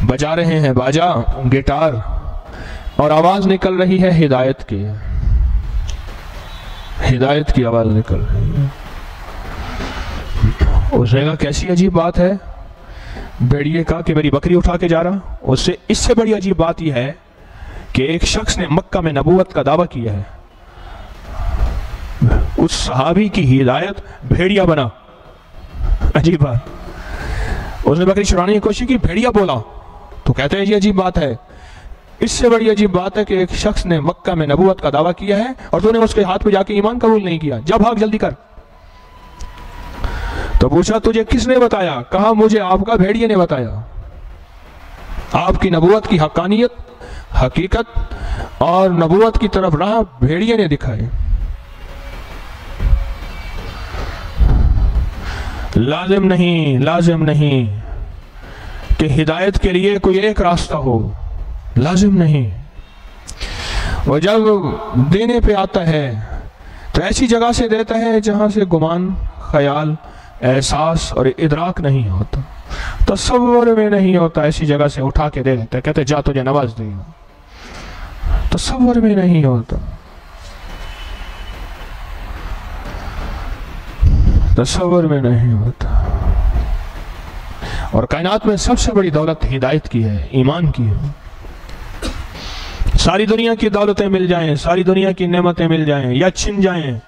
بجا رہے ہیں باجا گٹار اور آواز نکل رہی ہے ہدایت کی، ہدایت کی آواز نکل رہی ہے۔ اس نے کہا کیسی عجیب بات ہے؟ بھیڑیے کہا کہ میری بکری اٹھا کے جا رہا۔ اس سے بڑی عجیب بات یہ ہے کہ ایک شخص نے مکہ میں نبوت کا دعویٰ کیا ہے، اس صحابی کی ہدایت بھیڑیا بنا۔ عجیب بات، اس نے بکری چھڑانے کی کوشش کی، بھیڑیا بولا، تو کہتے ہیں یہ عجیب بات ہے۔ اس سے بڑی عجیب بات ہے کہ ایک شخص نے مکہ میں نبوت کا دعویٰ کیا ہے اور تو نے اس کے ہاتھ پہ جا کے ایمان قبول نہیں کیا، جا بھاگ جلدی کر۔ تو پوچھا تجھے کس نے بتایا؟ کہا مجھے آپ کا بھیڑیے نے بتایا، آپ کی نبوت کی حقانیت، حقیقت اور نبوت کی طرف راہ بھیڑیے نے دکھائے۔ لازم نہیں کہ ہدایت کے لیے کوئی ایک راستہ ہو، لازم نہیں۔ وہ جب دینے پہ آتا ہے تو ایسی جگہ سے دیتا ہے جہاں سے گمان، خیال، احساس اور ادراک نہیں ہوتا، تصور میں نہیں ہوتا، ایسی جگہ سے اٹھا کے دے دیتا ہے، کہتے جا تجھے نواز دے گا، تصور میں نہیں ہوتا، تصور میں نہیں ہوتا۔ اور کائنات میں سب سے بڑی دولت ہدایت کی ہے، ایمان کی ہے۔ ساری دنیا کی دولتیں مل جائیں، ساری دنیا کی نعمتیں مل جائیں یا چھن جائیں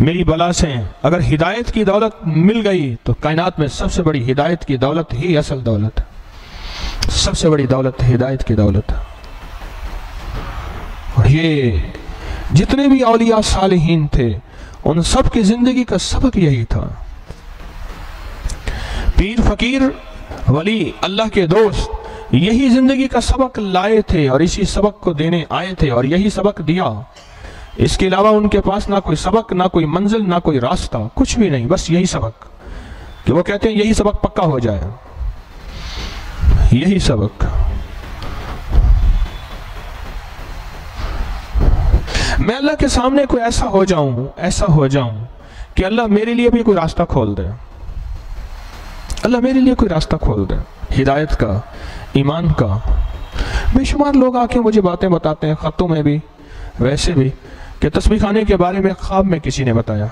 میری بلا سے، اگر ہدایت کی دولت مل گئی تو کائنات میں سب سے بڑی ہدایت کی دولت ہی اصل دولت ہے، سب سے بڑی دولت ہدایت کی دولت ہے۔ اور یہ جتنے بھی اولیاء صالحین تھے ان سب کی زندگی کا سبق یہی تھا۔ پیر، فقیر، ولی، اللہ کے دوست یہی زندگی کا سبق لائے تھے اور اسی سبق کو دینے آئے تھے اور یہی سبق دیا۔ اس کے علاوہ ان کے پاس نہ کوئی سبق، نہ کوئی منزل، نہ کوئی راستہ، کچھ بھی نہیں، بس یہی سبق کہ وہ کہتے ہیں یہی سبق پکا ہو جائے، یہی سبق۔ میں اللہ کے سامنے کوئی ایسا ہو جاؤں کہ اللہ میرے لیے بھی کوئی راستہ کھول دے، اللہ میرے لیے کوئی راستہ کھول دے، ہدایت کا، ایمان کا۔ بے شمار لوگ آ کے مجھے باتیں بتاتے ہیں، خطوں میں بھی ویسے بھی، کہ تسبیح خانے کے بارے میں خواب میں کسی نے بتایا،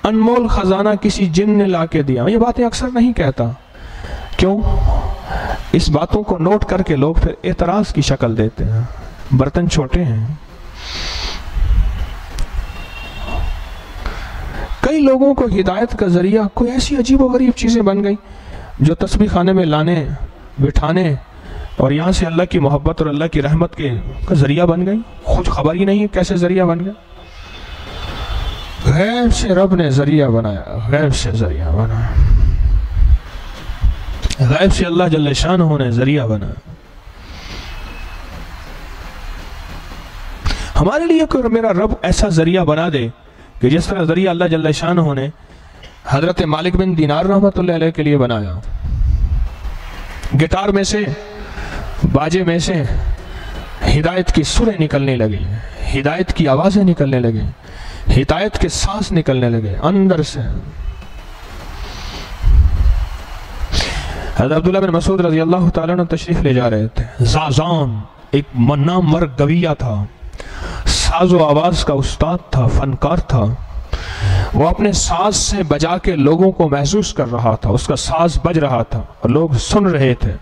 انمول خزانہ کسی جن نے لا کے دیا۔ یہ باتیں اکثر نہیں کہتا، کیوں؟ اس باتوں کو نوٹ کر کے لوگ پھر اعتراض کی شکل دیتے ہیں، برتن چھوٹے ہیں۔ کئی لوگوں کو ہدایت کا ذریعہ کوئی ایسی عجیب و غریب چیزیں بن گئی جو تسبیح خانے میں لانے، بٹھانے اور یہاں سے اللہ کی محبت اور اللہ کی رحمت کے ذریعہ بن گئی، خود خبر ہی نہیں ہے کیسے ذریعہ بن گیا۔ غیب سے رب نے ذریعہ بنایا، غیب سے ذریعہ بنایا، غیب سے اللہ جل شانہ نے ذریعہ بنایا۔ ہمارے لیے کوئی میرا رب ایسا ذریعہ بنا دے کہ جس طرح ذریعہ اللہ جل شانہ نے حضرت مالک بن دینار رحمۃ اللہ علیہ کے لیے بنایا۔ گٹار میں سے، باجے میں سے ہدایت کی سریں نکلنے لگی، ہدایت کی آوازیں نکلنے لگے، ہدایت کے سانس نکلنے لگے اندر سے۔ حضرت عبداللہ بن مسعود رضی اللہ تعالیٰ عنہ تشریف لے جا رہے تھے۔ زازان ایک نامور گویہ تھا، ساز و آواز کا استاد تھا، فنکار تھا۔ وہ اپنے ساز سے بجا کے لوگوں کو محسوس کر رہا تھا، اس کا ساز بج رہا تھا اور لوگ سن رہے تھے۔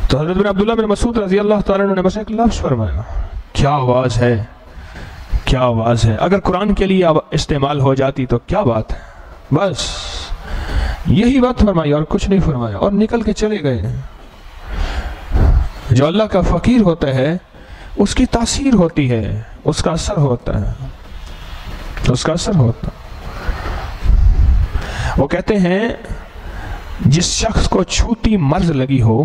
تو حضرت بن عبداللہ بن مسعود رضی اللہ تعالیٰ عنہ نے بس ایک لفظ فرمایا، کیا آواز ہے، کیا آواز ہے، اگر قرآن کے لیے استعمال ہو جاتی تو کیا بات ہے، بس یہی بات فرمائی اور کچھ نہیں فرمایا اور نکل کے چلے گئے۔ جو اللہ کا فقیر ہوتا ہے اس کی تاثیر ہوتی ہے، اس کا اثر ہوتا ہے، اس کا اثر ہوتا ہے۔ وہ کہتے ہیں جس شخص کو چھوٹی مرض لگی ہو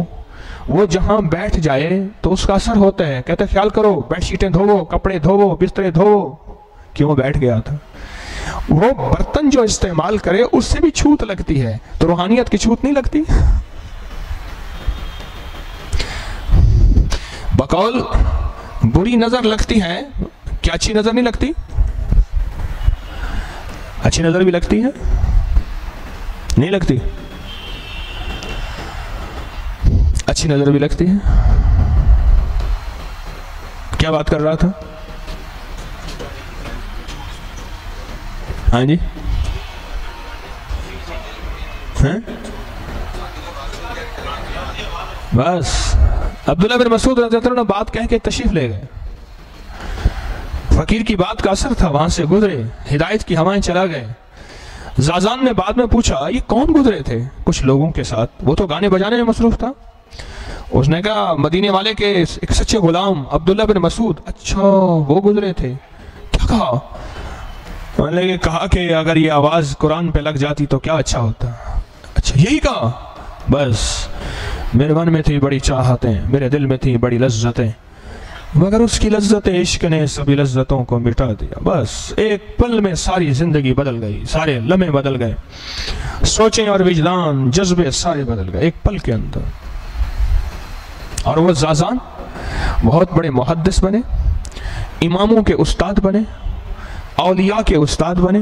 وہ جہاں بیٹھ جائے تو اس کا اثر ہوتا ہے۔ کہتے ہیں خیال کرو، بیڈ شیٹیں دھوو، کپڑے دھوو، بسترے دھوو، کیوں بیٹھ گیا تھا؟ وہ برتن جو استعمال کرے اس سے بھی چھوٹ لگتی ہے، تو روحانیت کی چھوٹ نہیں لگتی؟ بقول بری نظر لگتی ہے، کیا اچھی نظر نہیں لگتی؟ اچھی نظر بھی لگتی ہے، نہیں لگتی؟ اچھی نظر بھی لگتی ہے. کیا بات کر رہا تھا؟ ہاں جی بس عبداللہ بن مسعود رضی اللہ عنہ بات کہہ کے تشریف لے گئے. فقیر کی بات کا اثر تھا، وہاں سے گزرے، ہدایت کی ہوائیں چلا گئے. زازان نے بعد میں پوچھا یہ کون گزرے تھے کچھ لوگوں کے ساتھ؟ وہ تو گانے بجانے میں مصروف تھا. اس نے کہا مدینے والے کے ایک سچے غلام عبداللہ بن مسعود. اچھا وہ گزرے تھے. کیا کہا؟ انہوں نے کہا کہ اگر یہ آواز قرآن پہ لگ جاتی تو کیا اچھا ہوتا. اچھا یہی کہا؟ بس میرے من میں تھی بڑی چاہتیں، میرے دل میں تھی بڑی لذتیں، مگر اس کی لذت عشق نے سبھی لذتوں کو مٹا دیا. بس ایک پل میں ساری زندگی بدل گئی، سارے لمحے بدل گئے، سوچیں اور وجدان جذبے سارے بدل گئے ایک پل کے اندر. اور وہ زازان بہت بڑے محدث بنے، اماموں کے استاد بنے، اولیاء کے استاد بنے،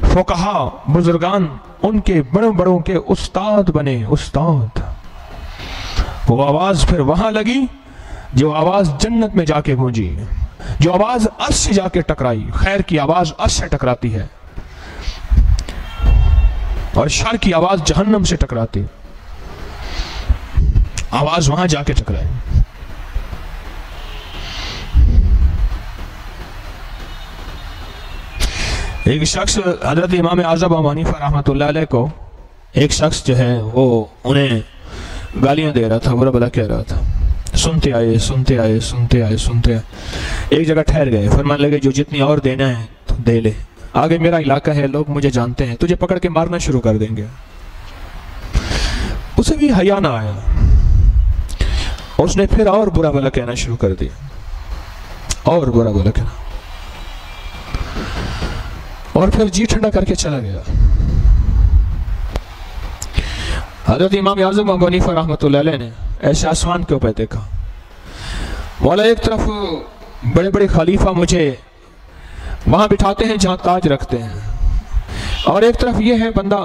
فقہا بزرگان ان کے بڑوں بڑوں کے استاد بنے. استاد وہ آواز پھر وہاں لگی جو آواز جنت میں جا کے گونجی، جو آواز عرش سے جا کے ٹکرائی. خیر کی آواز عرش سے ٹکراتی ہے اور شر کی آواز جہنم سے ٹکراتی ہے. آواز وہاں جا کے ٹکرائی. ایک شخص حضرت امام اعظم ابو حنیفہ رحمۃ اللہ علیہ کو ایک شخص جو ہے وہ انہیں گالیاں دے رہا تھا، برا بھلا کہہ رہا تھا. سنتے آئے سنتے آئے سنتے آئے سنتے آئے، ایک جگہ ٹھہر گئے. فرمان لگے جو جتنی اور دینا ہے تو دے لے، آگے میرا علاقہ ہے، لوگ مجھے جانتے ہیں، تجھے پکڑ کے مارنا شروع کر دیں گے. اسے بھی حیا نہ آیا، اس نے پھر اور برا بھلا کہنا شروع کر دیا، اور برا بھلا کہنا، اور پھر جی ٹھنڈا کر کے چلا گیا. حضرت امام اعظم ابو حنیفہ رحمۃ اللہ علیہ نے ایسے آسمان کے اوپر دیکھا. مولا ایک طرف بڑے بڑے خلیفہ مجھے وہاں بٹھاتے ہیں جہاں تاج رکھتے ہیں، اور ایک طرف یہ ہے بندہ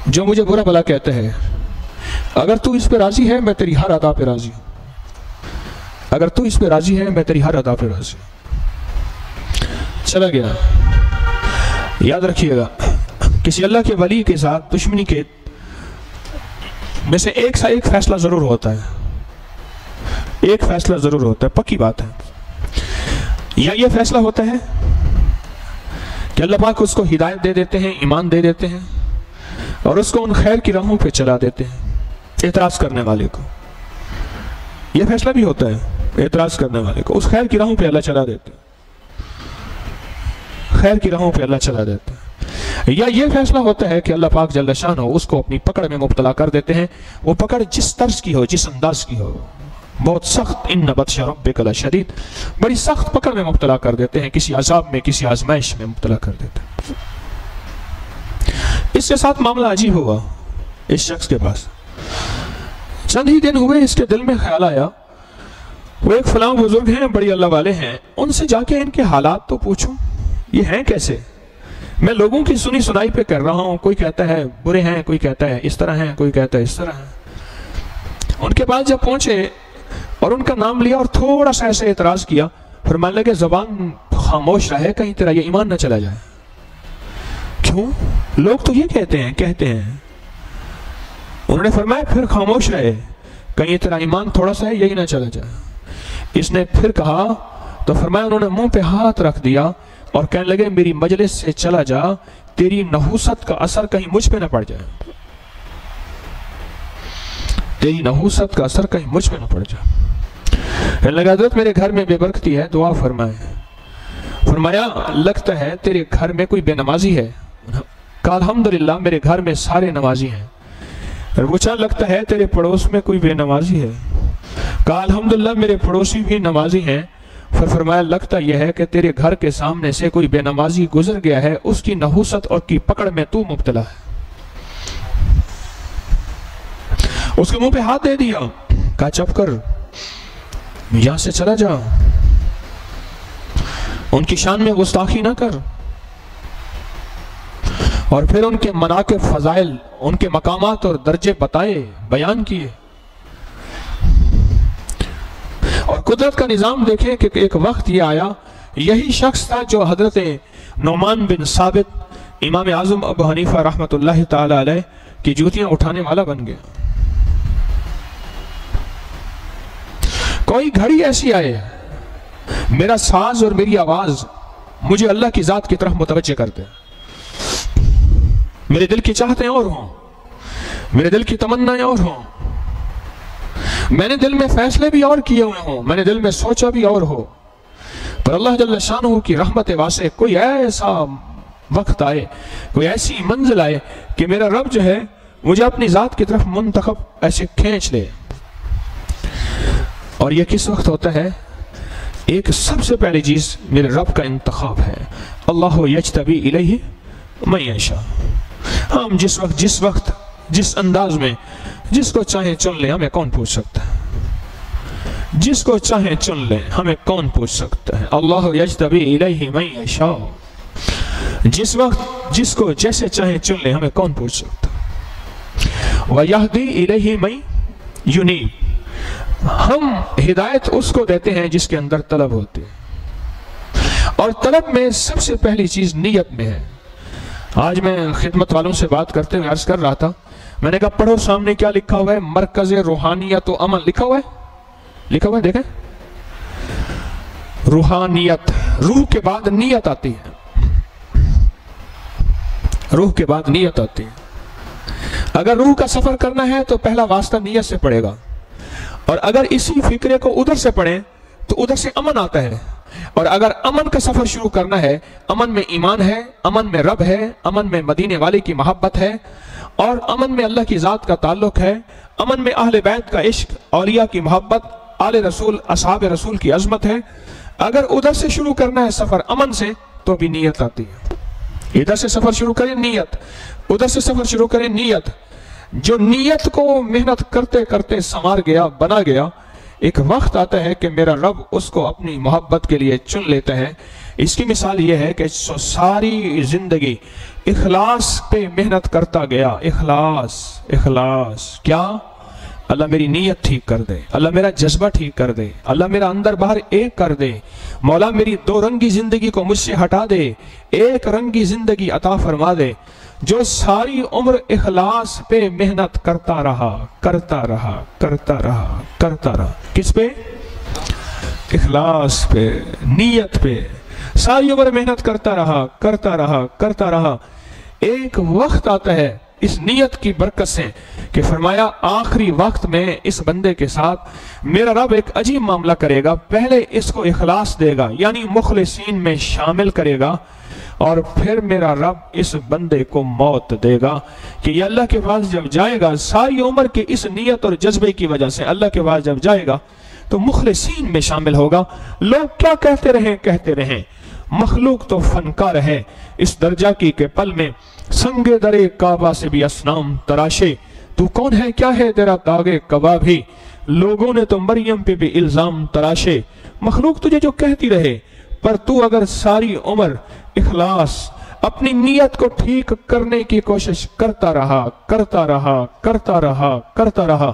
جو مجھے برا بھلا کہتا ہے. اگر تو اس پہ راضی ہے میں تیری ہر ادا پہ راضی ہوں، اگر تو اس پہ راضی ہے میں تیری ہر ادا پہ راضی ہوں. چلا گیا. یاد رکھیے گا کسی اللہ کے ولی کے ساتھ دشمنی کے میں سے ایک فیصلہ ضرور ہوتا ہے، ایک فیصلہ ضرور ہوتا ہے، پکی بات ہے. یا یہ فیصلہ ہوتا ہے کہ اللہ پاک اس کو ہدایت دے دیتے ہیں، ایمان دے دیتے ہیں، اور اس کو ان خیر کی راہوں پہ چلا دیتے ہیں اعتراض کرنے والے کو. یہ فیصلہ بھی ہوتا ہے، اعتراض کرنے والے کو اس خیر کی راہوں پہ اللہ چلا دیتے ہیں، خیر کی راہوں پہ اللہ چلا دیتے ہیں. یا یہ فیصلہ ہوتا ہے کہ اللہ پاک جل شانہ اس کو اپنی پکڑ میں مبتلا کر دیتے ہیں. وہ پکڑ جس طرز کی ہو، جس انداز کی ہو، بہت سخت، ان بطش ربک لشدید، بڑی سخت پکڑ میں مبتلا کر دیتے ہیں، کسی عذاب میں، کسی آزمائش میں مبتلا کر دیتے ہیں. اس کے ساتھ معاملہ عجیب ہوا. اس شخص کے پاس چند ہی دن ہوئے، اس کے دل میں خیال آیا وہ ایک فلاں بزرگ ہیں، بڑی اللہ والے ہیں، ان سے جا کے ان کے حالات تو پوچھوں یہ ہیں کیسے. میں لوگوں کی سنی سنائی پہ کر رہا ہوں، کوئی کہتا ہے برے ہیں، کوئی کہتا ہے اس طرح ہیں، کوئی کہتا ہے اس طرح ہیں. ان کے پاس جب پہنچے اور ان کا نام لیا اور تھوڑا سا ایسے اعتراض کیا، فرمانے لگے زبان خاموش رہے کہیں تیرا یہ ایمان نہ چلا جائے. کیوں؟ لوگ تو یہ کہتے ہیں. انہوں نے فرمایا پھر خاموش رہے کہیں تیرا ایمان تھوڑا سا ہے یہی نہ چلا جائے. اس نے پھر کہا تو فرمایا انہوں نے منہ پہ ہاتھ رکھ دیا اور کہنے لگے میری مجلس سے چلا جا، تیری نحوست کا اثر کہیں مجھ پہ نہ پڑ جائے، تیری نحوست کا اثر کہیں مجھ پہ نہ پڑ جائے. کہنے لگا حضرت میرے گھر میں بے برکتی ہے، دعا فرمائے. فرمایا لگتا ہے تیرے گھر میں کوئی بے نمازی ہے. کہا الحمدللہ میرے گھر میں سارے نمازی ہیں. پوچھا لگتا ہے تیرے پڑوس میں کوئی بے نمازی ہے. کہا الحمدللہ میرے پڑوسی بھی نمازی ہیں. پھر فرمایا لگتا یہ ہے کہ تیرے گھر کے سامنے سے کوئی بے نمازی گزر گیا ہے، اس کی نحوست اور کی پکڑ میں تو مبتلا ہے. اس کے منہ پہ ہاتھ دے دیا، کہا چپ کر، یہاں سے چلا جا، ان کی شان میں گستاخی نہ کر. اور پھر ان کے مناقب، فضائل، ان کے مقامات اور درجے بتائے، بیان کیے. اور قدرت کا نظام دیکھیں کہ ایک وقت یہ آیا، یہی شخص تھا جو حضرت نعمان بن ثابت امام اعظم ابو حنیفہ رحمۃ اللہ تعالی علیہ کی جوتیاں اٹھانے والا بن گیا۔ کوئی گھڑی ایسی آئے میرا ساز اور میری آواز مجھے اللہ کی ذات کی طرف متوجہ کر دے، میرے دل کی چاہتیں اور ہوں، میرے دل کی تمنائیں اور ہوں، میں نے دل میں فیصلے بھی اور کیے ہوئے ہوں، میں نے دل میں سوچا بھی اور ہو، پر اللہ جل شانہ کی رحمت واسع کوئی ایسا وقت آئے، کوئی ایسی منزل آئے کہ میرا رب جو ہے مجھے اپنی ذات کی طرف منتخب ایسے کھینچ لے۔ اور یہ کس وقت ہوتا ہے؟ ایک سب سے پہلی چیز میرے رب کا انتخاب ہے، اللہ یجتبی الیہ من یشاء۔ ہم جس وقت جس انداز میں جس کو چاہیں چن لیں، ہمیں کون پوچھ سکتا ہے؟ جس کو چاہیں چن لیں، ہمیں کون پوچھ سکتا ہے؟ اللہ یجتبی الیہ من یشاء، جس وقت جس کو جیسے چاہیں چن لیں، ہمیں کون پوچھ سکتا ہے؟ وَيَهْدِي إِلَيْهِ مَن يُنِيبُ، ہم ہدایت اس کو دیتے ہیں جس کے اندر طلب ہوتی ہے، اور طلب میں سب سے پہلی چیز نیت میں ہے۔ آج میں خدمت والوں سے بات کرتے ہوئے عرض کر رہا تھا، میں نے کہا پڑھو سامنے کیا لکھا ہوا ہے، مرکز روحانیت و عمل لکھا ہوا ہے، لکھا ہوا ہے دیکھیں، روحانیت، روح کے بعد نیت آتی ہے، روح کے بعد نیت آتی ہے۔ اگر روح کا سفر کرنا ہے تو پہلا واسطہ نیت سے پڑے گا، اور اگر اسی فکرے کو ادھر سے پڑھیں تو ادھر سے امن آتا ہے، اور اگر امن کا سفر شروع کرنا ہے، امن میں ایمان ہے، امن میں رب ہے، امن میں مدینے والے کی محبت ہے، اور امن میں اللہ کی ذات کا تعلق ہے، امن میں اہل بیت کا عشق، اولیاء کی محبت، آل رسول، اصحاب رسول کی عظمت ہے۔ اگر ادھر سے شروع کرنا ہے سفر امن سے تو بھی نیت آتی ہے۔ ادھر سے سفر شروع کریں نیت، ادھر سے سفر شروع کریں نیت۔ جو نیت کو محنت کرتے کرتے سنوار گیا، بنا گیا، ایک وقت آتا ہے کہ میرا رب اس کو اپنی محبت کے لیے چن لیتا ہے۔ اس کی مثال یہ ہے کہ ساری زندگی اخلاص پہ محنت کرتا گیا، اخلاص، اخلاص، کیا؟ اللہ میری نیت ٹھیک کر دے، اللہ میرا جذبہ ٹھیک کر دے، اللہ میرا اندر باہر ایک کر دے، مولا میری دو رنگی زندگی کو مجھ سے ہٹا دے، ایک رنگی زندگی عطا فرما دے۔ جو ساری عمر اخلاص پہ محنت کرتا رہا، کرتا رہا، کرتا رہا، کرتا رہا، کس پہ؟ اخلاص پہ، نیت پہ، ساری عمر محنت کرتا رہا، کرتا رہا، کرتا رہا۔ ایک وقت آتا ہے اس نیت کی برکت سے کہ فرمایا آخری وقت میں اس بندے کے ساتھ میرا رب ایک عجیب معاملہ کرے گا۔ پہلے اس کو اخلاص دے گا، یعنی مخلصین میں شامل کرے گا، اور پھر میرا رب اس بندے کو موت دے گا کہ یہ اللہ کے پاس جب جائے گا، ساری عمر کے اس نیت اور جذبے کی وجہ سے اللہ کے پاس جب جائے گا تو مخلصین میں شامل ہوگا۔ لوگ کیا کہتے رہیں، مخلوق تو فنکار ہے اس درجہ کی کہ پل میں سنگ درے کعبہ سے بھی اسنام تراشے، تو کون ہے کیا ہے تیرا داغے کعبہ بھی، لوگوں نے تو مریم پہ بھی الزام تراشے۔ مخلوق تجھے جو کہتی رہے، پر تو اگر ساری عمر اخلاص، اپنی نیت کو ٹھیک کرنے کی کوشش کرتا رہا، کرتا رہا، کرتا رہا، کرتا رہا،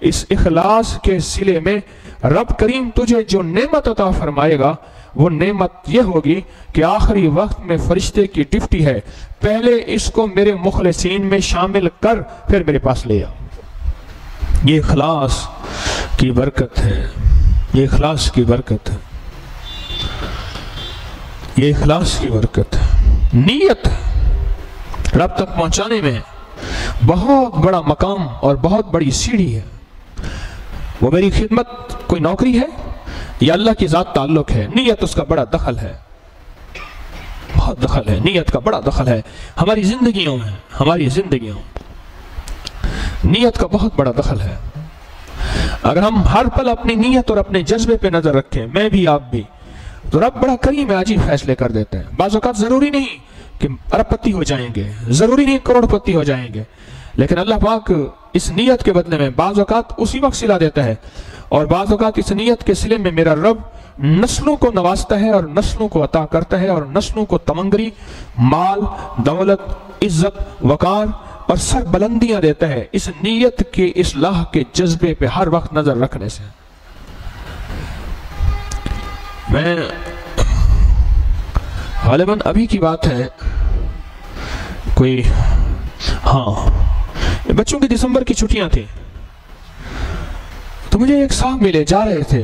اس اخلاص کے صلے میں رب کریم تجھے جو نعمت عطا فرمائے گا، وہ نعمت یہ ہوگی کہ آخری وقت میں فرشتے کی ڈیوٹی ہے، پہلے اس کو میرے مخلصین میں شامل کر، پھر میرے پاس لے آ۔ یہ اخلاص کی برکت ہے، یہ اخلاص کی برکت ہے، یہ اخلاص کی برکت ہے۔ نیت رب تک پہنچانے میں بہت بڑا مقام اور بہت بڑی سیڑھی ہے۔ وہ میری خدمت کوئی نوکری ہے یا اللہ کی ذات تعلق ہے، نیت اس کا بڑا دخل ہے، بہت دخل ہے، نیت کا بڑا دخل ہے ہماری زندگیوں میں، ہماری زندگیوں نیت کا بہت بڑا دخل ہے۔ اگر ہم ہر پل اپنی نیت اور اپنے جذبے پہ نظر رکھیں، میں بھی آپ بھی، تو رب بڑا کریم ہے، عجیب فیصلے کر دیتے ہیں۔ بعض اوقات ضروری نہیں کہ ارب پتی ہو جائیں گے، ضروری نہیں کروڑ پتی ہو جائیں گے، لیکن اللہ پاک اس نیت کے بدلے میں بعض اوقات اسی وقت صلہ دیتا ہے، اور بعض اوقات اس نیت کے صلے میں میرا رب نسلوں کو نوازتا ہے اور نسلوں کو عطا کرتا ہے، اور نسلوں کو تمنگری، مال، دولت، عزت، وقار اور سر بلندیاں دیتا ہے، اس نیت کے اصلاح کے جذبے پہ ہر وقت نظر رکھنے سے۔ میں غالباً ابھی کی بات ہے، کوئی بچوں کی دسمبر کی چھٹیاں تھیں، تو مجھے ایک صاحب ملے، جا رہے تھے،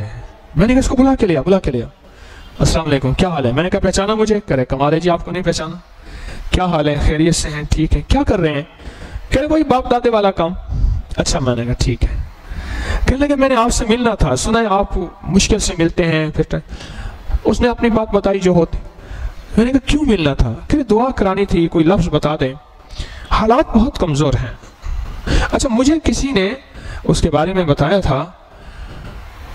میں نے کہا اس کو بلا کے لیا السلام علیکم، کیا حال ہے؟ میں نے کہا پہچانا مجھے؟ کرے کمال ہے جی، آپ کو نہیں پہچانا، کیا حال ہے؟ خیریت سے ہیں؟ ٹھیک ہے، کیا کر رہے ہیں؟ کہہ رہے وہی باپ دادے والا کام۔ اچھا، میں نے کہا ٹھیک ہے۔ کہنے لگے میں نے آپ سے ملنا تھا، سنا ہے آپ مشکل سے ملتے ہیں، پھر اس نے اپنی بات بتائی جو ہوتی۔ میں نے کہا کیوں ملنا تھا؟ کہ دعا کرانی تھی، کوئی لفظ بتا دیں، حالات بہت کمزور ہیں۔ اچھا، مجھے کسی نے اس کے بارے میں بتایا تھا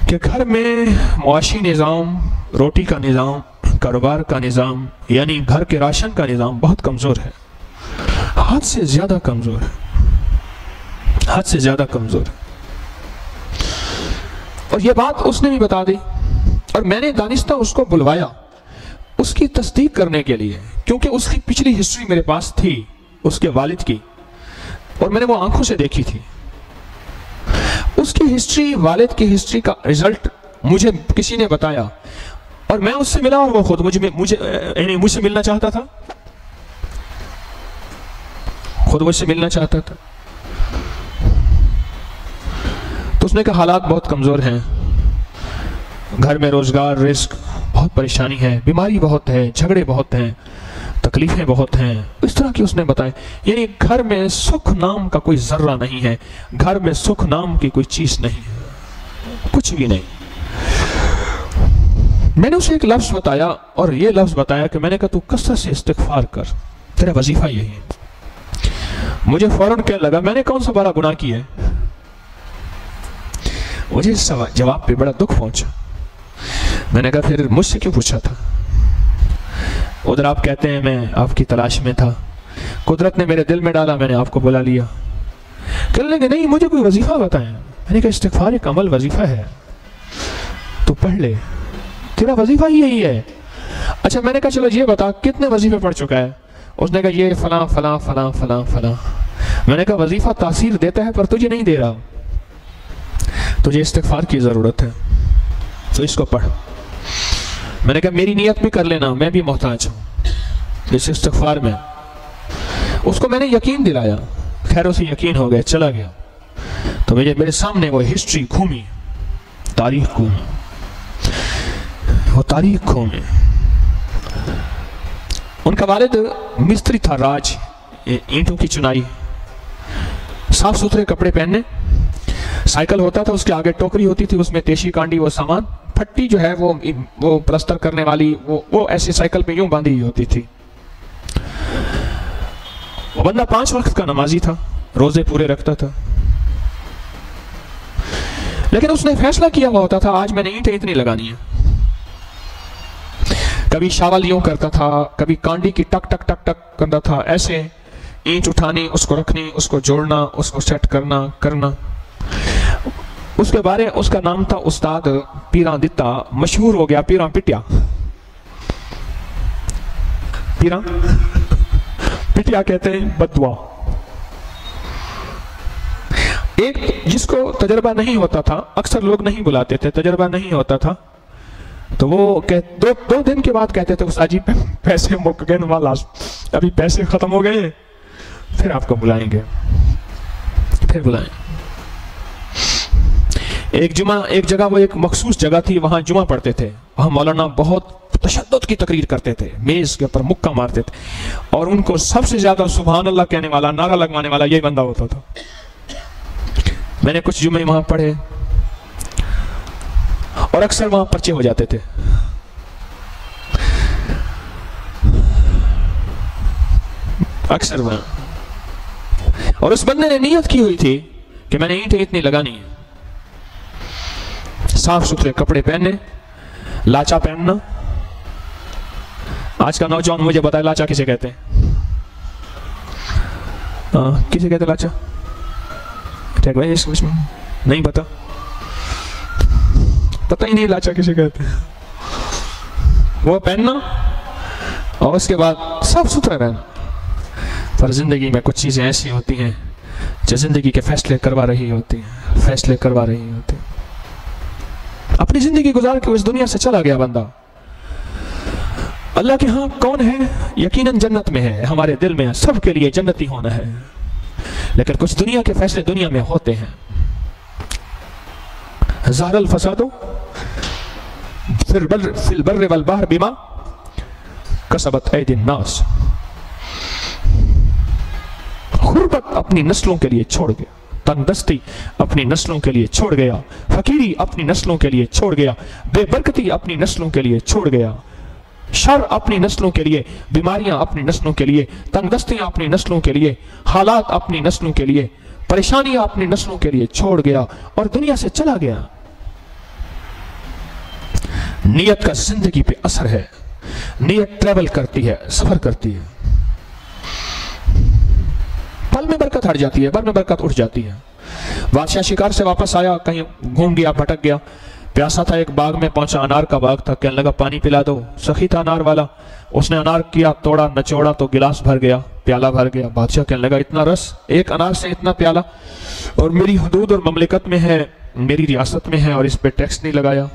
کہ گھر میں معاشی نظام، روٹی کا نظام، کاروبار کا نظام، یعنی گھر کے راشن کا نظام بہت کمزور ہے، حد سے زیادہ کمزور ہے، حد سے زیادہ کمزور ہے۔ اور یہ بات اس نے بھی بتا دی، اور میں نے دانستہ اس کو بلوایا اس کی تصدیق کرنے کے لیے، کیونکہ اس کی پچھلی ہسٹری میرے پاس تھی اس کے والد کی، اور میں نے وہ آنکھوں سے دیکھی تھی۔ اس کی ہسٹری، والد کی ہسٹری کا رزلٹ مجھے کسی نے بتایا، اور میں اس سے ملا، اور وہ خود مجھ سے ملنا چاہتا تھا، خود مجھ سے ملنا چاہتا تھا۔ تو اس نے کہا حالات بہت کمزور ہیں، گھر میں روزگار، رزق، بہت پریشانی ہے، بیماری بہت ہے، جھگڑے بہت ہیں، تکلیفیں بہت ہیں، اس طرح کی اس نے بتایا۔ یعنی گھر میں سکھ نام کا کوئی ذرہ نہیں ہے، گھر میں سکھ نام کی کوئی چیز نہیں ہے، کچھ بھی نہیں۔ میں نے اسے ایک لفظ بتایا، اور یہ لفظ بتایا کہ میں نے کہا تو کثرت سے استغفار کر، تیرا وظیفہ یہی ہے۔ مجھے فوراً کہنے لگا میں نے کون سا بڑا گناہ کیا ہے؟ مجھے اس جواب پہ بڑا دکھ پہنچا۔ میں نے کہا پھر مجھ سے کیوں پوچھا تھا؟ ادھر آپ کہتے ہیں میں آپ کی تلاش میں تھا، قدرت نے میرے دل میں ڈالا، میں نے آپ کو بلا لیا۔ کہنے لگے نہیں، مجھے کوئی وظیفہ بتائیں۔ میں نے کہا استغفار ایک عمل، وظیفہ ہے، تو پڑھ لے، تیرا وظیفہ ہی یہی ہے۔ اچھا، میں نے کہا چلو یہ بتا کتنے وظیفے پڑھ چکا ہے؟ اس نے کہا یہ فلاں فلاں فلاں فلاں فلاں۔ میں نے کہا وظیفہ تاثیر دیتا ہے پر تجھے نہیں دے رہا، تجھے استغفار کی ضرورت ہے، تو اس کو پڑھ۔ میں نے کہا میری نیت بھی کر لینا، میں بھی محتاج ہوں اس استغفار میں۔ اس کو میں نے یقین دلایا، خیر اسے یقین ہو گیا، چلا گیا۔ تو میرے سامنے وہ ہسٹری گھومی، تاریخ گھومی، وہ تاریخ گھومی۔ ان کا والد مستری تھا، راج، اینٹوں کی چنائی، صاف ستھرے کپڑے پہننے، سائیکل ہوتا تھا، اس کے آگے ٹوکری ہوتی تھی، اس میں تیشی کانڈی وہ سامان، پھٹی جو ہے وہ پلستر کرنے والی، وہ ایسے سائیکل پہ یوں باندھی ہوتی تھی۔ وہ بندہ 5 وقت کا نمازی تھا، روزے پورے رکھتا تھا، لیکن اس نے فیصلہ کیا ہوا ہوتا تھا آج میں نے اینٹیں اتنی لگانی ہیں۔ کبھی شاول یوں کرتا تھا، کبھی کانڈی کی ٹک ٹک ٹک ٹک کرتا تھا، ایسے اینٹ اٹھانی، اس کو رکھنی، اس کو جوڑنا، اس کو سیٹ کرنا۔ اس کے بارے اس کا نام تھا استاد پیراں دتا، مشہور ہو گیا پیراں پٹیا۔ پیراں پٹیا کہتے ہیں بددعا۔ ایک جس کو تجربہ نہیں ہوتا تھا، اکثر لوگ نہیں بلاتے تھے، تجربہ نہیں ہوتا تھا، تو وہ دو دن کے بعد کہتے تھے استاد جی پیسے مک گئے، ابھی پیسے ختم ہو گئے، پھر آپ کو بلائیں گے، پھر بلائیں۔ ایک جگہ، وہ ایک مخصوص جگہ تھی، وہاں جمعہ پڑھتے تھے، وہاں مولانا بہت تشدد کی تقریر کرتے تھے، میز کے اوپر مکہ مارتے تھے، اور ان کو سب سے زیادہ سبحان اللہ کہنے والا، نعرہ لگوانے والا یہی بندہ ہوتا تھا۔ میں نے کچھ جمعے وہاں پڑھے، اور اکثر وہاں پرچے ہو جاتے تھے۔ اکثر وہاں، اور اس بندے نے نیت کی ہوئی تھی کہ میں نے اینٹیں اتنی لگانی ہیں، صاف ستھرے کپڑے پہننے، لاچا پہننا۔ آج کا نوجوان مجھے بتائے لاچا کسے کہتے ہیں؟ کسے کہتے لاچا؟ نہیں پتا، پتہ ہی نہیں لاچا کسے کہتے ہیں۔ وہ پہننا، اور اس کے بعد صاف ستھرا رہنا۔ پر زندگی میں کچھ چیزیں ایسی ہوتی ہیں جو زندگی کے فیصلے کروا رہی ہوتی ہیں، اپنی زندگی گزار کے اس دنیا سے چلا گیا بندہ، اللہ کے ہاں کون ہے؟ یقیناً جنت میں ہے، ہمارے دل میں ہے، سب کے لیے جنتی ہونا ہے، لیکن کچھ دنیا کے فیصلے دنیا میں ہوتے ہیں۔ ظہر الفساد فی البر والبحر بما کسبت ایدی الناس، غربت اپنی نسلوں کے لیے چھوڑ گیا، تنگ دستی اپنی نسلوں کے لیے چھوڑ گیا، فقیری اپنی نسلوں کے لیے چھوڑ گیا، بے برکتی اپنی نسلوں کے لیے چھوڑ گیا، شر اپنی نسلوں کے لیے، بیماریاں اپنی نسلوں کے لیے، تنگ دستیاں اپنی نسلوں کے لیے، حالات اپنی نسلوں کے لیے، پریشانیاں اپنی نسلوں کے لیے چھوڑ گیا اور دنیا سے چلا گیا۔ نیت کا زندگی پہ اثر ہے، نیت ٹریول کرتی ہے، سفر کرتی ہے، پل میں برکت ہٹ جاتی ہے، پل میں برکت اٹھ جاتی ہے۔ بادشاہ شکار سے واپس آیا، کہیں گھوم گیا، بھٹک گیا، پیاسا تھا، ایک باغ میں پہنچا، انار کا باغ تھا، کہنے لگا پانی پلا دو، سخی تھا انار والا، اس نے انار کیا، توڑا، نچوڑا تو گلاس بھر گیا، پیالہ بھر گیا۔ بادشاہ کہنے لگا اتنا رس ایک انار سے اتنا پیالہ، اور میری حدود اور مملکت میں ہے، میری ریاست میں ہے، اور اس پہ ٹیکس نہیں لگایا،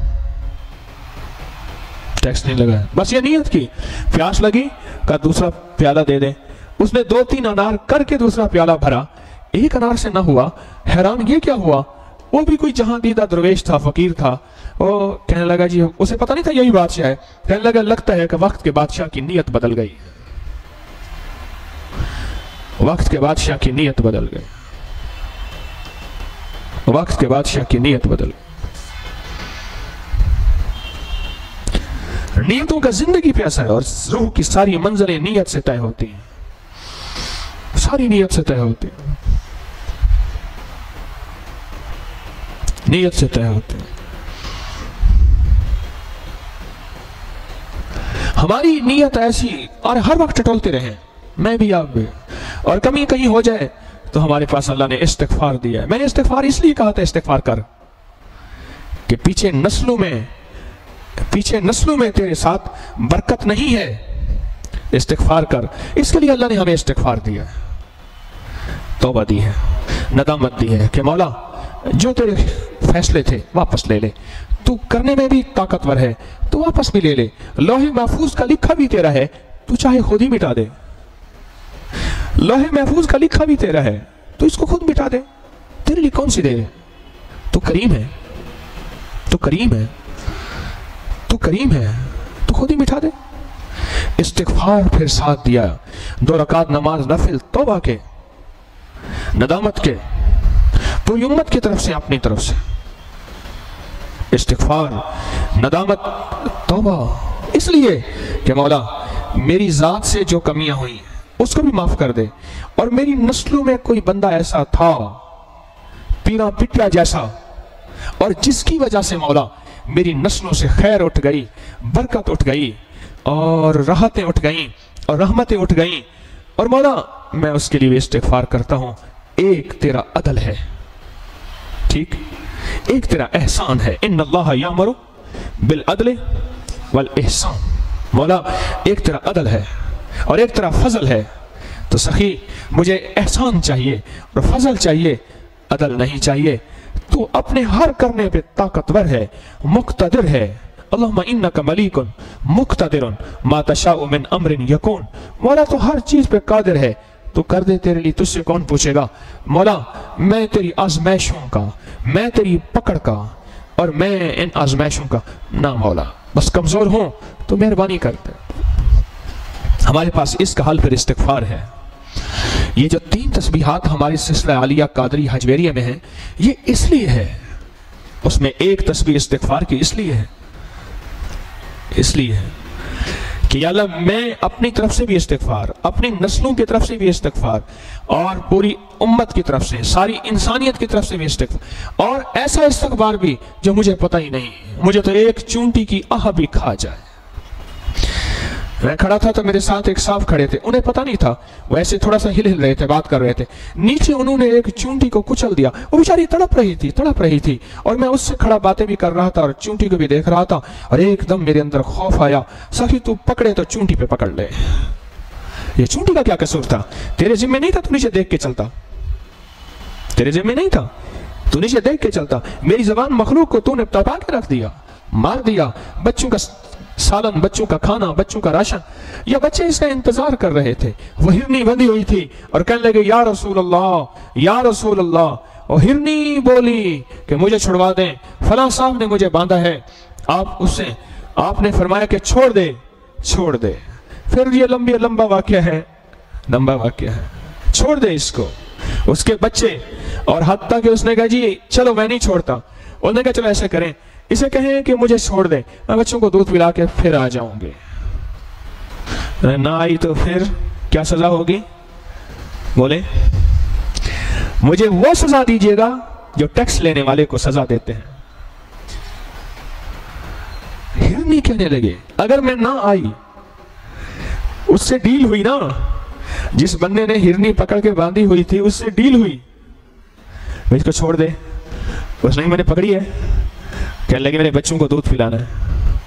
ٹیکس نہیں لگایا۔ بس یہ نیت کی، پیاس لگی، کہا دوسرا پیالہ دے دیں، اس نے 2-3 انار کر کے دوسرا پیالہ بھرا، ایک انار سے نہ ہوا، حیران یہ کیا ہوا، وہ بھی کوئی جہاں دیدہ درویش تھا، فقیر تھا، وہ کہنے لگا جی، اسے پتہ نہیں تھا یہی بادشاہ ہے، کہنے لگا لگتا ہے کہ وقت کے بادشاہ کی نیت بدل گئی، وقت کے بادشاہ کی نیت بدل گئی، وقت کے بادشاہ کی نیت بدل گئی۔ نیتوں کا زندگی پہ اثر ہے، اور روح کی ساری منزلیں نیت سے طے ہوتی ہیں، ساری نیت سے طے ہوتی ہیں، نیت سے طے ہوتی ہیں۔ ہماری نیت ایسی، اور ہر وقت ٹٹولتے رہیں، میں بھی آپ بھی، اور کمی کہیں ہو جائے تو ہمارے پاس اللہ نے استغفار دیا ہے۔ میں نے استغفار اس لیے کہا تھا استغفار کر، کہ پیچھے نسلوں میں تیرے ساتھ برکت نہیں ہے، استغفار کر۔ اس کے لیے اللہ نے ہمیں استغفار دیا ہے، توبہ دی ہے، ندامت دی ہے کہ مولا جو تیرے فیصلے تھے واپس لے لے، تو کرنے میں بھی طاقتور ہے، تو واپس بھی لے لے، لوح محفوظ کا لکھا بھی تیرا ہے، تو چاہے خود ہی مٹا دے، لوح محفوظ کا لکھا بھی تیرا ہے، تو اس کو خود مٹا دے، تیرے لیے کون سی دے، تو کریم ہے، تو کریم ہے، تو کریم ہے، تو خود ہی مٹا دے۔ استغفار پھر ساتھ دیا، 2 رکعت نماز نفل توبہ کے، ندامت کے، پوری امت کی طرف سے، اپنی طرف سے استغفار، ندامت، توبہ، اس لیے کہ مولا میری ذات سے جو کمیاں ہوئی اس کو بھی معاف کر دے، اور میری نسلوں میں کوئی بندہ ایسا تھا پیرا پٹیا جیسا، اور جس کی وجہ سے مولا میری نسلوں سے خیر اٹھ گئی، برکت اٹھ گئی، اور راحتیں اٹھ گئیں، اور رحمتیں اٹھ گئیں، اور مولا میں اس کے لیے استغفار کرتا ہوں۔ ایک تیرا عدل ہے، ٹھیک، ایک تیرا احسان ہے، ان اللہ یامر بالعدل والاحسان، مولا ایک تیرا عدل ہے اور ایک تیرا فضل ہے، تو سخی مجھے احسان چاہیے اور فضل چاہیے، عدل نہیں چاہیے۔ تو اپنے ہر کرنے پہ طاقتور ہے، مقتدر ہے، اللہم انکا ملیک مقتدر ما تشاء من امر یکون، مولا تو ہر چیز پہ قادر ہے، تو کر دے، تیرے لیے تجھ سے کون پوچھے گا۔ مولا میں تیری آزمائشوں کا، میں تیری پکڑ کا، اور میں ان آزمائشوں کا نہ مولا بس کمزور ہوں، تو مہربانی کر دے۔ ہمارے پاس اس کا حل پھر استغفار ہے۔ یہ جو 3 تسبیحات ہماری سلسلہ عالیہ قادری حجویریہ میں ہیں، یہ اس لیے ہے، اس میں ایک تسبیح استغفار کی اس لیے ہے کہ یا اللہ میں اپنی طرف سے بھی استغفار، اپنی نسلوں کی طرف سے بھی استغفار، اور پوری امت کی طرف سے، ساری انسانیت کی طرف سے بھی استغفار، اور ایسا استغفار بھی جو مجھے پتہ ہی نہیں، مجھے تو ایک چونٹی کی آہ بھی کھا جائے۔ میں کھڑا تھا تو میرے ساتھ ایک صاحب کھڑے تھے، انہیں پتہ نہیں تھا، وہ ایسے تھوڑا سا ہل رہے تھے، بات کر رہے تھے، نیچے انہوں نے ایک چونٹی کو کچل دیا، وہ بیچاری تڑپ رہی تھی، اور میں اس سے کھڑا باتیں بھی کر رہا تھا اور چونٹی کو بھی دیکھ رہا تھا، اور ایک دم میرے اندر خوف آیا، سخی تو پکڑے تو چونٹی پہ پکڑ لے، یہ چونٹی کا کیا قصور تھا؟ تیرے ذمہ نہیں تھا تو نیچے دیکھ کے چلتا، تیرے ذمہ نہیں تھا تو نیچے دیکھ کے چلتا، میری زبان مخلوق کو تو نے تڑپا کے رکھ دیا، مار دیا، بچوں کا سالن، بچوں کا کھانا، بچوں کا راشن، یا بچے اس کا انتظار کر رہے تھے۔ وہ ہرنی بندھی ہوئی تھی اور کہنے لگے یا رسول اللہ، یا رسول اللہ۔ اور ہرنی بولی کہ مجھے چھڑوا دیں، فلاں صاحب نے مجھے باندھا ہے۔ آپ نے فرمایا کہ چھوڑ دے، چھوڑ دے۔ پھر یہ لمبا واقعہ ہے، لمبا واقعہ ہے، چھوڑ دے اس کو۔ اس کے بچے، اور حتیٰ کہ اس نے کہا جی چلو میں نہیں چھوڑتا، انہوں نے کہا چلو ایسا کریں، اسے کہیں کہ مجھے چھوڑ دے، میں بچوں کو دودھ پلا کے پھر آ جاؤں گے۔ نہ آئی تو پھر کیا سزا ہوگی؟ بولے مجھے وہ سزا دیجیے گا جو ٹیکس لینے والے کو سزا دیتے ہیں۔ ہرنی کہنے لگے اگر میں نہ آئی، اس سے ڈیل ہوئی نا، جس بندے نے ہرنی پکڑ کے باندھی ہوئی تھی اس سے ڈیل ہوئی، اس کو چھوڑ دے۔ اس نے میں نے پکڑی ہے، کہنے لگے میرے بچوں کو دودھ پلانا ہے۔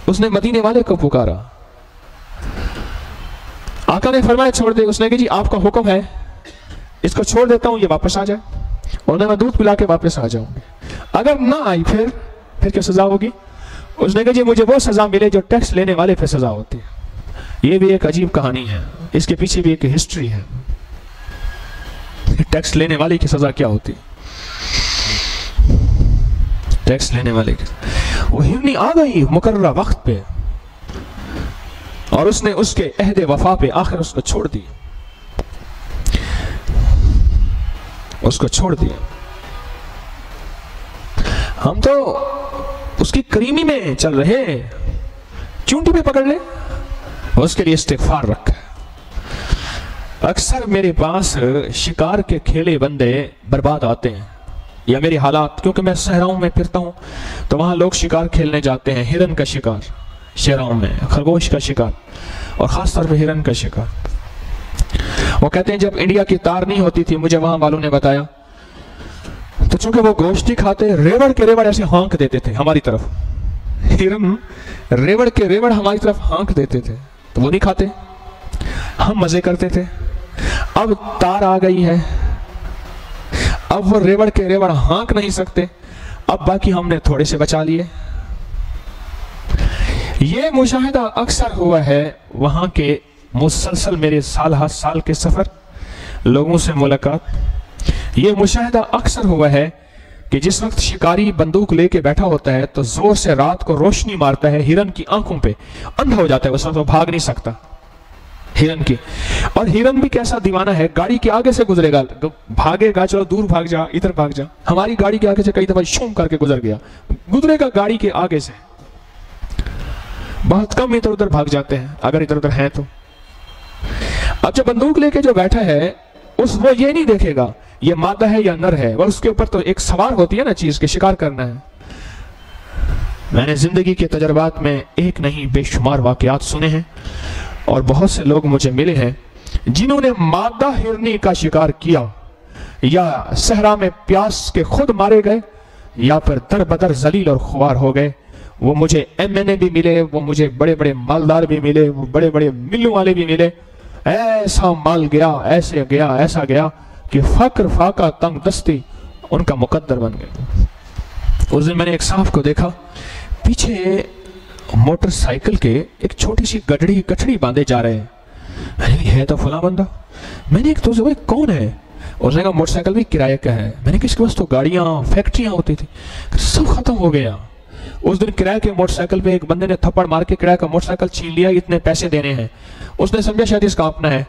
اس نے مدینے والے کو پکارا، آقا نے فرمایا چھوڑ دے۔ اس نے کہا جی آپ کا حکم ہے، اس کو چھوڑ دیتا ہوں، یہ واپس آ جائے، اور میں دودھ پلا کے واپس آ جاؤں گی۔ اگر نہ آئی پھر کیا سزا ہوگی؟ اس نے کہا جی مجھے وہ سزا ملے جو ٹیکس لینے والے پہ سزا ہوتی ہے۔ یہ بھی ایک عجیب کہانی ہے، اس کے پیچھے بھی ایک ہسٹری ہے، ٹیکس لینے والے کی سزا کیا ہوتی ہے، ٹیکس لینے والے کی۔ وہ ہرنی آ گئی مقررہ وقت پہ، اور اس نے اس کے عہد وفا پہ آخر اس کو چھوڑ دیا، اس کو چھوڑ دیا۔ ہم تو اس کی کریمی میں چل رہے، چونٹی پہ پکڑ لے، اس کے لیے استغفار رکھا۔ اکثر میرے پاس شکار کے کھیلے بندے برباد آتے ہیں، یا میری حالات، کیونکہ میں صحراؤں میں پھرتا ہوں تو وہاں لوگ شکار کھیلنے جاتے ہیں، ہرن کا شکار شہروں میں، خرگوش کا شکار، اور خاص طور پہ ہرن کا شکار۔ وہ کہتے ہیں جب انڈیا کی تار نہیں ہوتی تھی، مجھے وہاں والوں نے بتایا، تو چونکہ وہ گوشت نہیں کھاتے، ریوڑ کے ریوڑ ایسے ہانک دیتے تھے ہماری طرف، ہرن ریوڑ کے ریوڑ ہماری طرف ہانک دیتے تھے، تو وہ نہیں کھاتے، ہم مزے کرتے تھے۔ اب تار آ گئی ہے، اب وہ ریوڑ کے ریوڑ ہانک نہیں سکتے، اب باقی ہم نے تھوڑے سے بچا لیے۔ یہ مشاہدہ اکثر ہوا ہے وہاں کے، مسلسل میرے سال ہر سال کے سفر، لوگوں سے ملاقات، یہ مشاہدہ اکثر ہوا ہے کہ جس وقت شکاری بندوق لے کے بیٹھا ہوتا ہے تو زور سے رات کو روشنی مارتا ہے ہرن کی آنکھوں پہ، اندھا ہو جاتا ہے، اس وقت وہ بھاگ نہیں سکتا ہرن کی۔ اور ہرن بھی کیسا دیوانہ ہے، گاڑی کے آگے سے گزرے گا، بھاگے گا، چلو دور بھاگ جا، ادھر بھاگ جا، ہماری گاڑی کے آگے سے کئی دفعہ شوم کر کے گزر گیا، گزرے گا گاڑی کے آگے سے، بہت کم ادھر ادھر بھاگ جاتے ہیں اگر ادھر ادھر ہیں تو۔ اب جو بندوق لے کے جو بیٹھا ہے، وہ یہ نہیں دیکھے گا یہ مادہ ہے یا نر ہے، اور اس کے اوپر تو ایک سوار ہوتی ہے نا چیز کے، شکار کرنا ہے۔ میں نے زندگی کے تجربات میں ایک نہیں بے شمار واقعات سنے ہیں، اور بہت سے لوگ مجھے ملے ہیں جنہوں نے مادہ ہرنی کا شکار کیا، یا صحرا میں پیاس کے خود مارے گئے، یا پھر در بدر ذلیل اور خوار ہو گئے۔ وہ مجھے MNA بھی ملے، وہ مجھے بڑے بڑے مالدار بھی ملے، وہ بڑے بڑے ملوں والے بھی ملے، ایسا مال گیا، ایسے گیا، ایسا گیا کہ فقر فاقہ تنگ دستی ان کا مقدر بن گیا۔ اس دن میں نے ایک صاحب کو دیکھا، پیچھے موٹر سائیکل کے ایک چھوٹی سی گٹھڑی باندھے جا رہے ہیں۔ میں نے کہا یہ تو فلاں بندہ، میں نے ایک دوست بھائی کون ہے؟ اس نے کہا موٹر سائیکل بھی کرایہ کا ہے۔ میں نے کہا اس کے پاس تو گاڑیاں فیکٹریاں ہوتی تھی، سب ختم ہو گیا۔ اس دن کرایہ کے موٹر سائیکل پہ ایک بندے نے تھپڑ مار کے کرایہ کا موٹر سائیکل چھین لیا، اتنے پیسے دینے ہیں۔ اس نے سمجھا شاید اس کا اپنا ہے،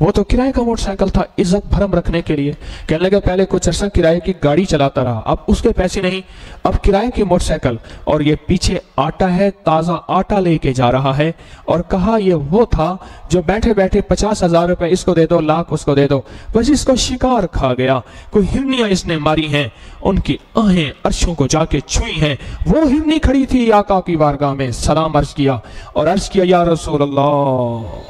وہ تو کرایہ کا موٹر سائیکل تھا، عزت بھرم رکھنے کے لیے۔ کہنے لگا پہلے کچھ عرصہ کرایہ کی گاڑی چلاتا رہا، اب اس کے پیسے نہیں، اب کرایہ کی موٹر سائیکل، اور یہ پیچھے آٹا ہے، تازہ آٹا لے کے جا رہا ہے۔ اور کہا یہ وہ تھا جو بیٹھے بیٹھے 50,000 روپے اس کو دے دو، لاکھ اس کو دے دو، بس اس کو شکار کھا گیا۔ کوئی ہرنیاں اس نے ماری ہیں، ان کی آہیں عرشوں کو جا کے چھوئی ہیں۔ وہ ہرنی کھڑی تھی آقا کی بارگاہ میں، سلام عرض کیا اور عرض کیا یا رسول اللہ،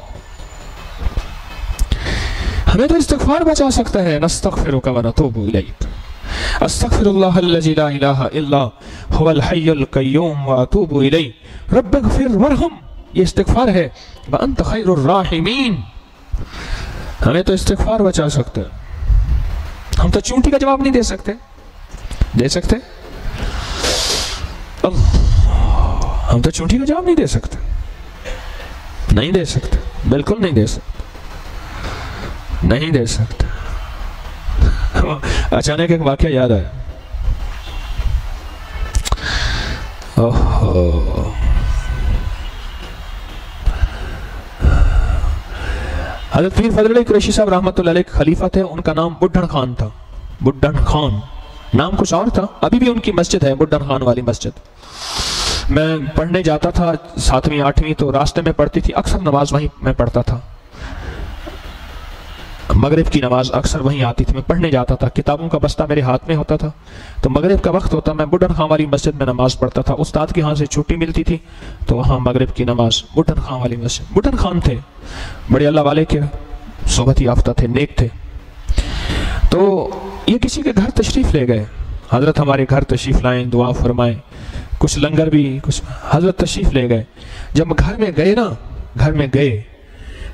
ہمیں تو استغفار بچا سکتا ہے۔ نستغفرک و نتوب الیک، استغفر اللہ الذی لا الہ الا هو الحی القیوم واتوب الیہ رب اغفر ورحم، یہ استغفار ہے۔ وانت خیر الراحمین، ہمیں تو استغفار بچا سکتا ہے۔ ہم تو چونٹی کا جواب نہیں دے سکتے، دے سکتے؟ ہم تو چونٹی کا جواب نہیں دے سکتے۔ نہیں دے سکتے، بالکل نہیں دے سکتے، نہیں دے سکتے۔ اچانک ایک واقعہ یاد آیا، حضرت پیر فضل علی قریشی صاحب رحمۃ اللہ علیہ خلیفہ تھے، ان کا نام بڈھن خان تھا۔ بڈھن خان نام کچھ اور تھا، ابھی بھی ان کی مسجد ہے بڈھن خان والی مسجد۔ میں پڑھنے جاتا تھا 7ویں 8ویں، تو راستے میں پڑھتی تھی، اکثر نماز وہیں میں پڑھتا تھا، مغرب کی نماز اکثر وہیں آتی تھی، میں پڑھنے جاتا تھا، کتابوں کا بستہ میرے ہاتھ میں ہوتا تھا، تو مغرب کا وقت ہوتا میں بڈھن خان والی مسجد میں نماز پڑھتا تھا۔ استاد کے ہاں سے چھٹی ملتی تھی تو وہاں مغرب کی نماز بڈھن خان والی مسجد۔ بڈھن خان تھے بڑے اللہ والے کے، صحبت یافتہ تھے، نیک تھے۔ تو یہ کسی کے گھر تشریف لے گئے، حضرت ہمارے گھر تشریف لائیں، دعا فرمائیں، کچھ لنگر بھی، کچھ حضرت تشریف لے گئے۔ جب گھر میں گئے نا، گھر میں گئے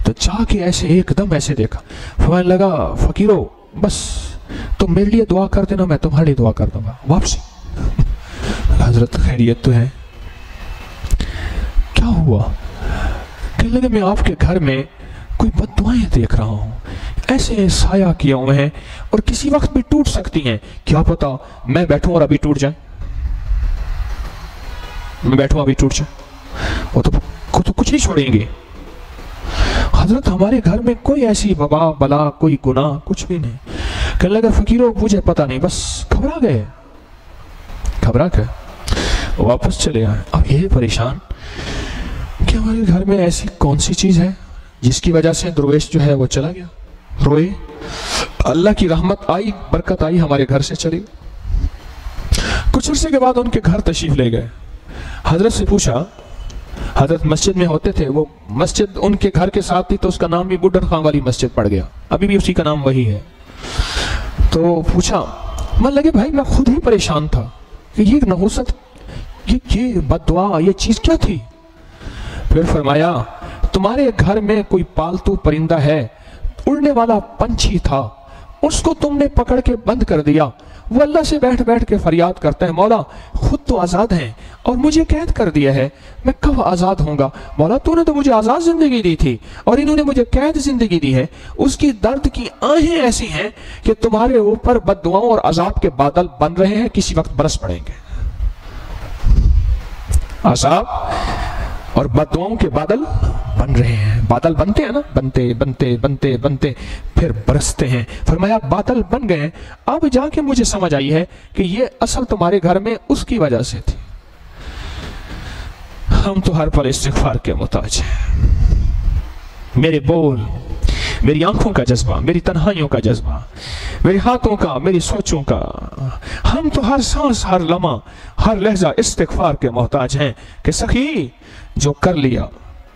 تو جا کے ایسے ایک دم ایسے دیکھا، فرمانے لگا فقیرو بس تم میرے لیے دعا کر دینا، میں تمہارے لیے دعا کر دوں گا۔ واپسی حضرت خیریت تو ہے؟ کیا ہوا؟ کہنے لگے میں آپ کے گھر میں کوئی بد دعائیں دیکھ رہا ہوں، ایسے سایہ کیے ہوئے ہیں اور کسی وقت بھی ٹوٹ سکتی ہیں، کیا پتا میں بیٹھوں اور ابھی ٹوٹ جائیں، میں بیٹھوں ابھی ٹوٹ جائیں، وہ تو کچھ نہیں چھوڑیں گے۔ حضرت ہمارے گھر میں کوئی ایسی وبا بلا، کوئی گناہ کچھ بھی نہیں۔ کہنے لگا فقیروں مجھے پتہ نہیں، بس گھبرا گئے، واپس چلے آئے۔ اب یہ پریشان کہ ہمارے گھر میں ایسی کون سی چیز ہے جس کی وجہ سے درویش جو ہے وہ چلا گیا، روئے، اللہ کی رحمت آئی، برکت آئی، ہمارے گھر سے چلی۔ کچھ عرصے کے بعد ان کے گھر تشریف لے گئے، حضرت سے پوچھا، حضرت مسجد میں ہوتے تھے، وہ مسجد ان کے گھر کے ساتھ تھی تو اس کا نام بھی بڈھن خان والی مسجد پڑ گیا، ابھی بھی اسی کا نام وہی ہے۔ تو پوچھا، من لگے بھائی میں خود ہی پریشان تھا کہ یہ نحوست، یہ بد دعا، یہ چیز کیا تھی؟ پھر فرمایا تمہارے گھر میں کوئی پالتو پرندہ ہے، اڑنے والا پنچھی تھا، اس کو تم نے پکڑ کے بند کر دیا، وہ اللہ سے بیٹھ بیٹھ کے فریاد کرتا ہے، مولا خود تو آزاد ہیں اور مجھے قید کر دیا ہے، میں کب آزاد ہوں گا؟ مولا تو نے تو مجھے آزاد زندگی دی تھی اور انہوں نے مجھے قید زندگی دی ہے، اس کی درد کی آہیں ایسی ہیں کہ تمہارے اوپر بد دعاؤں اور عذاب کے بادل بن رہے ہیں، کسی وقت برس پڑیں گے۔ عذاب اور بد دعاؤں کے بادل بن رہے ہیں، بادل بنتے ہیں نا، بنتے بنتے بنتے بنتے پھر برستے ہیں۔ فرمایا بادل بن گئے، اب جا کے مجھے سمجھ آئی ہے کہ یہ اصل تمہارے گھر میں اس کی وجہ سے تھی۔ ہم تو ہر پل استغفار کے محتاج ہیں۔ میرے بول، میری آنکھوں کا جذبہ، میری تنہائیوں کا جذبہ، میرے ہاتھوں کا، میری سوچوں کا، ہم تو ہر سانس، ہر لمحہ، ہر لہجہ استغفار کے محتاج ہیں کہ سخی جو کر لیا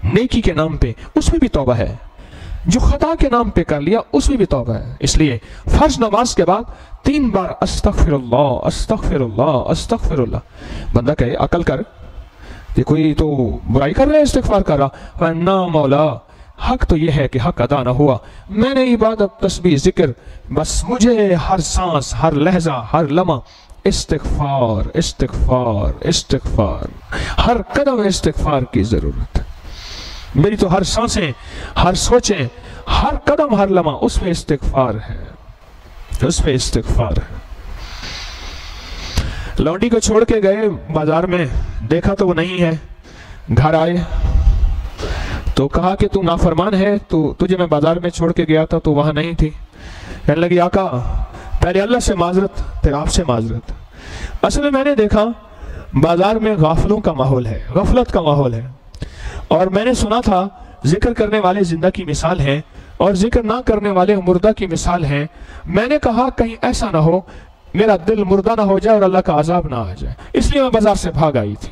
نیکی کے نام پہ اس میں بھی توبہ ہے، جو خطا کے نام پہ کر لیا اس میں بھی توبہ ہے۔ اس لیے فرض نماز کے بعد 3 بار استغفر اللہ، استغفر اللہ، استغفر اللہ۔ بندہ کہے عقل کر، یہ کوئی تو برائی کر رہا ہے، استغفار کر رہا، نہ مولا حق تو یہ ہے کہ حق ادا نہ ہوا، میں نے عبادت تسبیح ذکر، بس مجھے ہر سانس، ہر لہجہ، ہر لمحہ استغفار استغفار استغفار، ہر قدم استغفار کی ضرورت ہے۔ میری تو ہر سانسیں، ہر سوچیں، ہر قدم، ہر لمحہ اس پہ استغفار ہے، اس پہ استغفار ہے۔ لونڈی کو چھوڑ کے گئے بازار میں، دیکھا تو وہ نہیں ہے، گھر آئے تو کہا کہ تو نافرمان ہے، تو تجھے میں بازار میں چھوڑ کے گیا تھا تو وہاں نہیں تھی۔ کہنے لگی آقا پہلے اللہ سے معذرت، پھر آپ سے معذرت۔ اصل میں نے دیکھا بازار میں غافلوں کا ماحول ہے، غفلت کا ماحول ہے، اور میں نے سنا تھا ذکر کرنے والے زندہ کی مثال ہیں اور ذکر نہ کرنے والے مردہ کی مثال ہیں۔ میں نے کہا کہیں ایسا نہ ہو میرا دل مردہ نہ ہو جائے اور اللہ کا عذاب نہ آ جائے، اس لیے میں بازار سے بھاگ آئی تھی۔